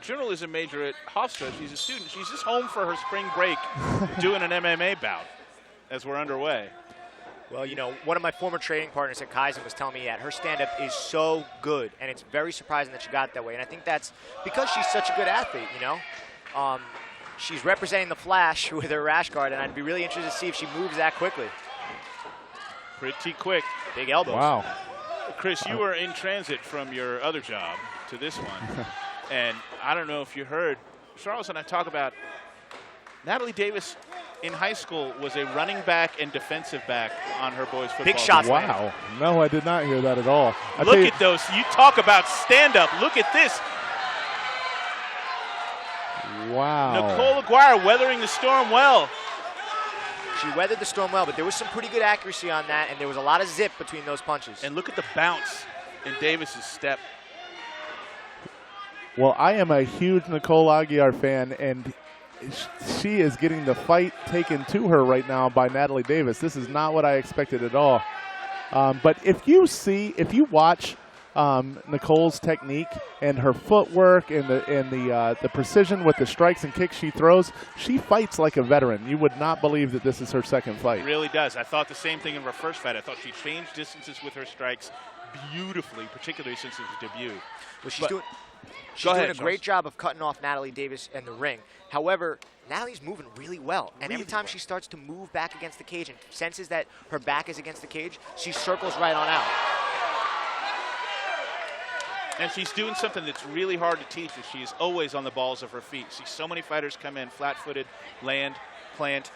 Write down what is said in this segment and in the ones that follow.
Journalism major at Hofstra. She's a student. She's just home for her spring break doing an MMA bout as we're underway. Well, you know, one of my former training partners at CageZilla was telling me that her stand-up is so good, and it's very surprising that she got it that way. And I think that's because she's such a good athlete, you know. She's representing the Flash with her rash guard, and I'd be really interested to see if she moves that quickly. Pretty quick. Big elbows. Wow. Chris, you were in transit from your other job to this one. And I don't know if you heard, Charles and I talk about Natalie Davis in high school was a running back and defensive back on her boys' football Big shots. team. Wow. No, I did not hear that at all. Look at those. You talk about stand-up. Look at this. Wow. Nikol Aguirre weathering the storm well. She weathered the storm well, but there was some pretty good accuracy on that, and there was a lot of zip between those punches. And look at the bounce in Davis's step. Well, I am a huge Nikol Aguirre fan, and she is getting the fight taken to her right now by Natalie Davis. This is not what I expected at all. But if you watch Nikol's technique and her footwork and the precision with the strikes and kicks she throws, she fights like a veteran. You would not believe that this is her second fight. It really does. I thought the same thing in her first fight. I thought she changed distances with her strikes beautifully, particularly since her debut. Well, she's doing a great job of cutting off Natalie Davis in the ring. However, Natalie's moving really well. And every time she starts to move back against the cage and senses that her back is against the cage, she circles right on out. And she's doing something that's really hard to teach, is she's always on the balls of her feet. See so many fighters come in flat-footed, land, plant.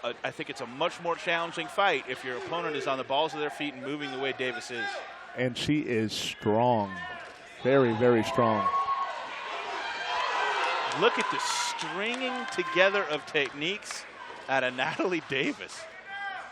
I think it's a much more challenging fight if your opponent is on the balls of their feet and moving the way Davis is. And she is strong. Very, very strong. Look at the stringing together of techniques out of Natalie Davis.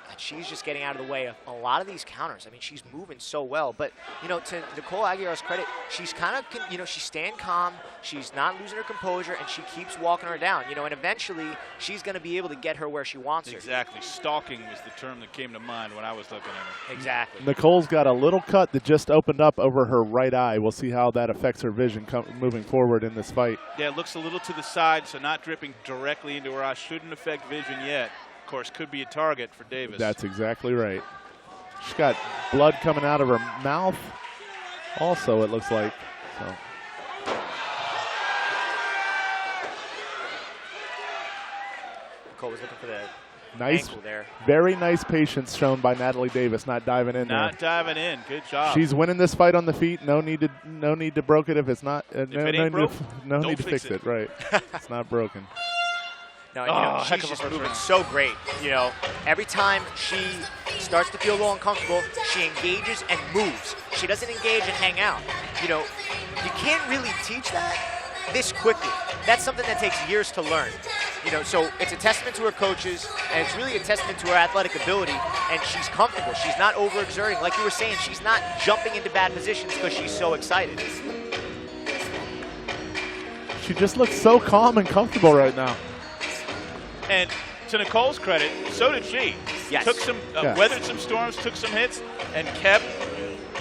And she's just getting out of the way of a lot of these counters. I mean, she's moving so well. But, you know, to Nikol Aguirre's credit, she's kind of, you know, she's staying calm. She's not losing her composure, and she keeps walking her down. You know, and eventually she's going to be able to get her where she wants her. Exactly. Stalking was the term that came to mind when I was looking at her. Exactly. Nikol's got a little cut that just opened up over her right eye. We'll see how that affects her vision moving forward in this fight. Yeah, it looks a little to the side, so not dripping directly into her eye. Shouldn't affect vision yet. Of course, could be a target for Davis. That's exactly right. She's got blood coming out of her mouth also, it looks like. So. Nikol was looking for the nice, ankle there. Very nice patience shown by Natalie Davis, not diving in there. Not diving in. Good job. She's winning this fight on the feet. No need to broke it if it's not. If it ain't broke, no don't need to fix it. Right. It's not broken. No, you know, she's just moving so great. You know, every time she starts to feel a little uncomfortable, she engages and moves. She doesn't engage and hang out. You know, you can't really teach that this quickly. That's something that takes years to learn. You know, so it's a testament to her coaches, and it's really a testament to her athletic ability, and she's comfortable. She's not overexerting. Like you were saying, she's not jumping into bad positions because she's so excited. She just looks so calm and comfortable right now. And to Nikol's credit, so did she. Yes. Took some, weathered some storms, took some hits, and kept,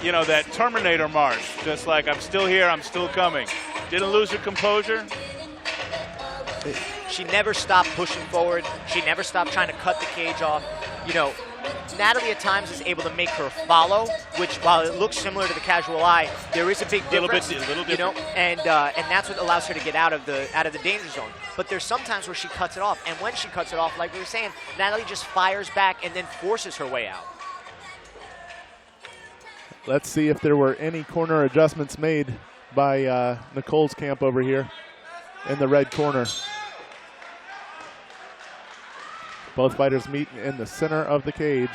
you know, that Terminator march. Just like, I'm still here, I'm still coming. Didn't lose her composure. She never stopped pushing forward. She never stopped trying to cut the cage off. You know, Natalie at times is able to make her follow, which while it looks similar to the casual eye, there is a big difference. A little different. You know, and that's what allows her to get out of the danger zone. But there's sometimes where she cuts it off, and when she cuts it off, like we were saying, Natalie just fires back and then forces her way out. Let's see if there were any corner adjustments made by Nikol's camp over here in the red corner. Both fighters meet in the center of the cage.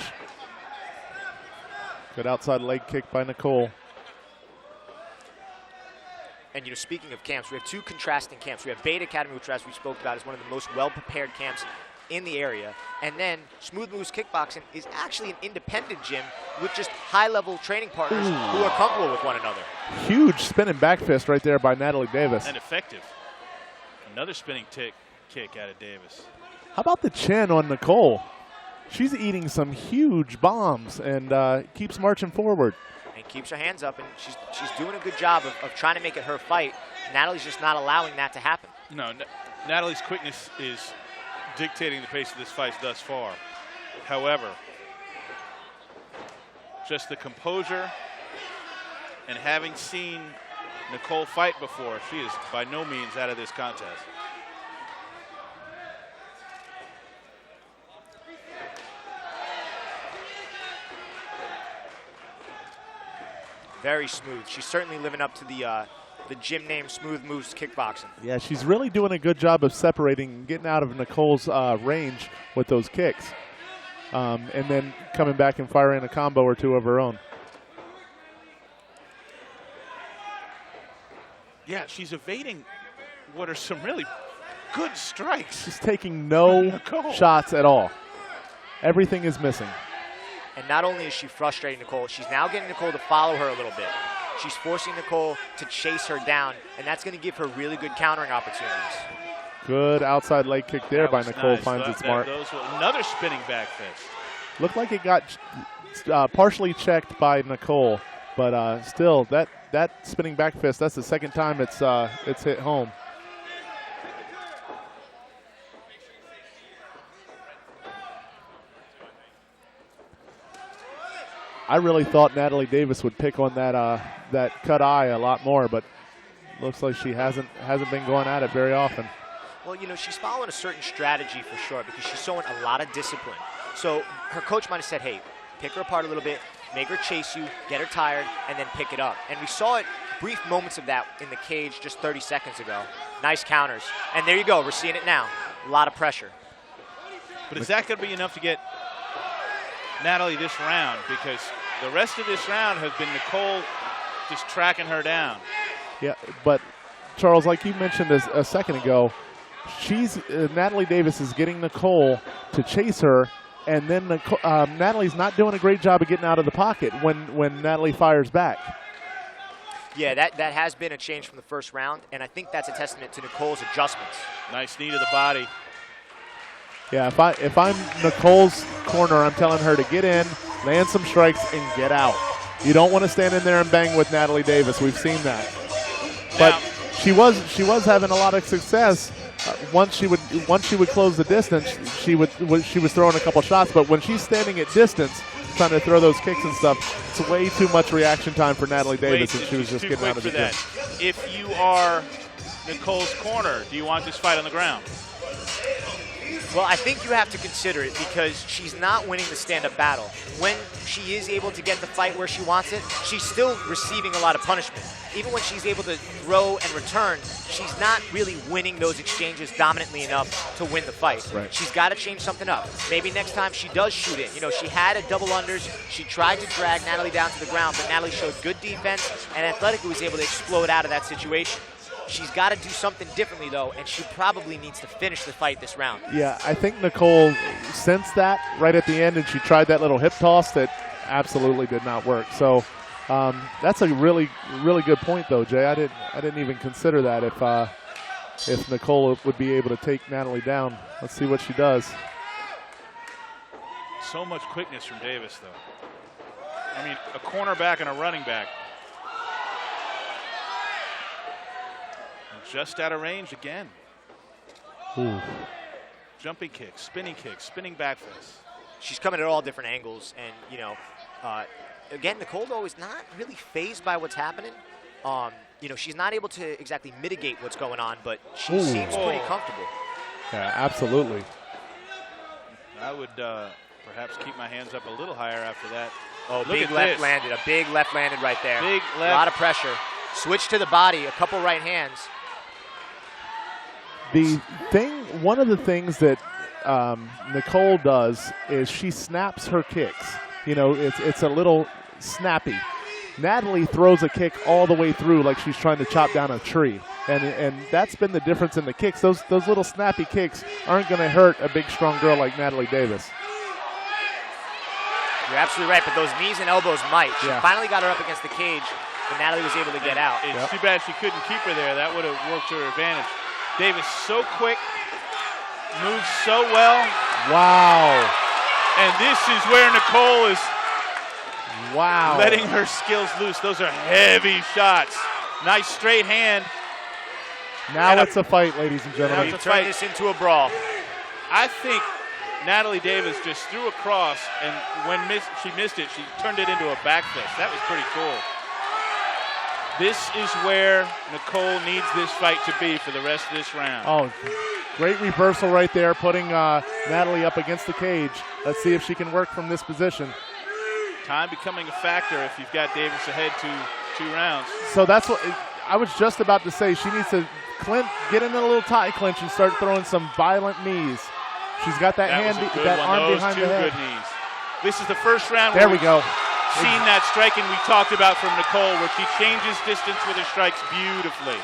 Good outside leg kick by Nikol. And, you know, speaking of camps, we have two contrasting camps. We have Bait Academy, which, as we spoke about, is one of the most well-prepared camps in the area. And then Smooth Moves Kickboxing is actually an independent gym with just high-level training partners who are comfortable with one another. Huge spinning back fist right there by Natalie Davis. And effective. Another spinning kick out of Davis. How about the chin on Nikol? She's eating some huge bombs and keeps marching forward. And keeps her hands up, and she's doing a good job of trying to make it her fight. Natalie's just not allowing that to happen. No, Natalie's quickness is dictating the pace of this fight thus far. However, just the composure and having seen Nikol fight before, she is by no means out of this contest. Very smooth. She's certainly living up to the gym name Smooth Moves Kickboxing. Yeah, she's really doing a good job of separating and getting out of Nikol's range with those kicks. And then coming back and firing a combo or two of her own. Yeah, she's evading what are some really good strikes. She's taking no shots at all. Everything is missing. And not only is she frustrating Nikol, she's now getting Nikol to follow her a little bit. She's forcing Nikol to chase her down, and that's going to give her really good countering opportunities. Good outside leg kick there by Nikol, nice. finds its mark. Another spinning back fist. Looked like it got partially checked by Nikol, but still, that spinning back fist, that's the second time it's hit home. I really thought Natalie Davis would pick on that cut eye a lot more, but looks like she hasn't been going at it very often. Well, you know, she's following a certain strategy for sure because she's showing a lot of discipline. So her coach might have said, hey, pick her apart a little bit, make her chase you, get her tired, and then pick it up. And we saw it, brief moments of that in the cage just 30 seconds ago. Nice counters. And there you go. We're seeing it now. A lot of pressure. But is that going to be enough to get Natalie this round? Because the rest of this round has been Nikol just tracking her down. Yeah, but Charles, like you mentioned a second ago, Natalie Davis is getting Nikol to chase her, and then Natalie's not doing a great job of getting out of the pocket when Natalie fires back. Yeah, that has been a change from the first round, and I think that's a testament to Nikol's adjustments. Nice knee to the body. Yeah, if I'm Nikol's corner, I'm telling her to get in, land some strikes, and get out. You don't want to stand in there and bang with Natalie Davis. We've seen that. But she was having a lot of success. Once she would close the distance, she was throwing a couple shots. But when she's standing at distance, trying to throw those kicks and stuff, it's way too much reaction time for Natalie Davis, and she was just getting out of the gym. If you are Nikol's corner, do you want this fight on the ground? Well, I think you have to consider it because she's not winning the stand-up battle. When she is able to get the fight where she wants it, she's still receiving a lot of punishment. Even when she's able to throw and return, she's not really winning those exchanges dominantly enough to win the fight. Right. She's got to change something up. Maybe next time she does shoot it. You know, she had a double unders. She tried to drag Natalie down to the ground, but Natalie showed good defense and athletically was able to explode out of that situation. She's got to do something differently, though, and she probably needs to finish the fight this round. Yeah, I think Nikol sensed that right at the end, and she tried that little hip toss that absolutely did not work. So that's a really, really good point, though, Jay. I didn't even consider that if Nikol would be able to take Natalie down. Let's see what she does. So much quickness from Davis, though. I mean, a cornerback and a running back. Just out of range again. Ooh. Jumping kicks, spinning back fist. She's coming at all different angles, and you know, again, Nikol though is not really fazed by what's happening. You know, she's not able to exactly mitigate what's going on, but she seems pretty comfortable. Yeah, absolutely. I would perhaps keep my hands up a little higher after that. Oh, big left landed, a big left landed right there. Big left. A lot of pressure. Switch to the body, a couple right hands. One of the things that Nikol does is she snaps her kicks. You know, it's a little snappy. Natalie throws a kick all the way through like she's trying to chop down a tree. And that's been the difference in the kicks. Those little snappy kicks aren't going to hurt a big, strong girl like Natalie Davis. You're absolutely right, but those knees and elbows might. She finally got her up against the cage, but Natalie was able to get out. It's too bad she couldn't keep her there. That would have worked to her advantage. Davis so quick, moves so well. Wow. And this is where Nikol is letting wow. her skills loose. Those are heavy shots. Nice straight hand. Now it's a fight, ladies and Now gentlemen. to turn this into a brawl. I think Natalie Davis just threw a cross, and when she missed it, she turned it into a back fist. That was pretty cool. This is where Nikol needs this fight to be for the rest of this round. Oh, great reversal right there, putting Natalie up against the cage. Let's see if she can work from this position. Time becoming a factor if you've got Davis ahead 2 rounds. So that's what I was just about to say. She needs to get in a little tie clinch and start throwing some violent knees. She's got that That arm Those behind two the head. good knees. This is the first round There where we go. seen that striking we talked about from Nikol, where she changes distance with her strikes beautifully.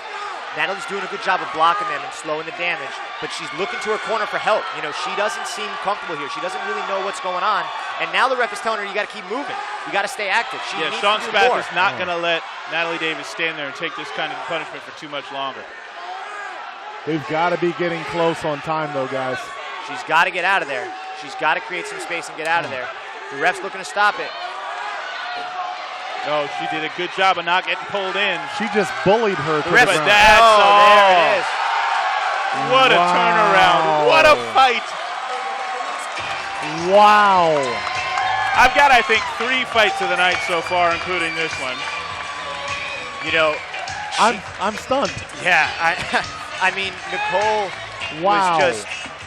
Natalie's doing a good job of blocking them and slowing the damage, but she's looking to her corner for help. You know, she doesn't seem comfortable here. She doesn't really know what's going on. And now the ref is telling her, you got to keep moving. You got to stay active. She needs Sean to do Spath more. is not going to let Natalie Davis stand there and take this kind of punishment for too much longer. They've got to be getting close on time, though, guys. She's got to get out of there. She's got to create some space and get out of there. The ref's looking to stop it. No, she did a good job of not getting pulled in. She just bullied her to the But ground. that's there it is. What a turnaround. What a fight. Wow. I've got, I think, 3 fights of the night so far, including this one. You know, I'm stunned. yeah, I mean, Nikol Wow. was just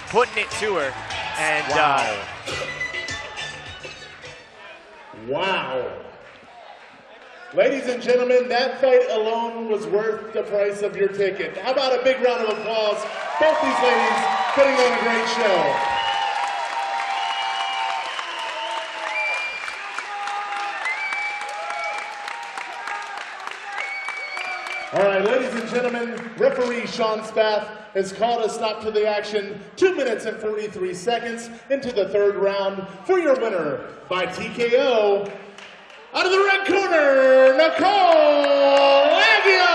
putting it to her. And Wow. Ladies and gentlemen, that fight alone was worth the price of your ticket. How about a big round of applause? Both these ladies putting on a great show. All right, ladies and gentlemen, referee Sean Spath has called a stop to the action. 2 minutes and 43 seconds into the third round for your winner by TKO. Out of the red corner, Nikol Aguirre!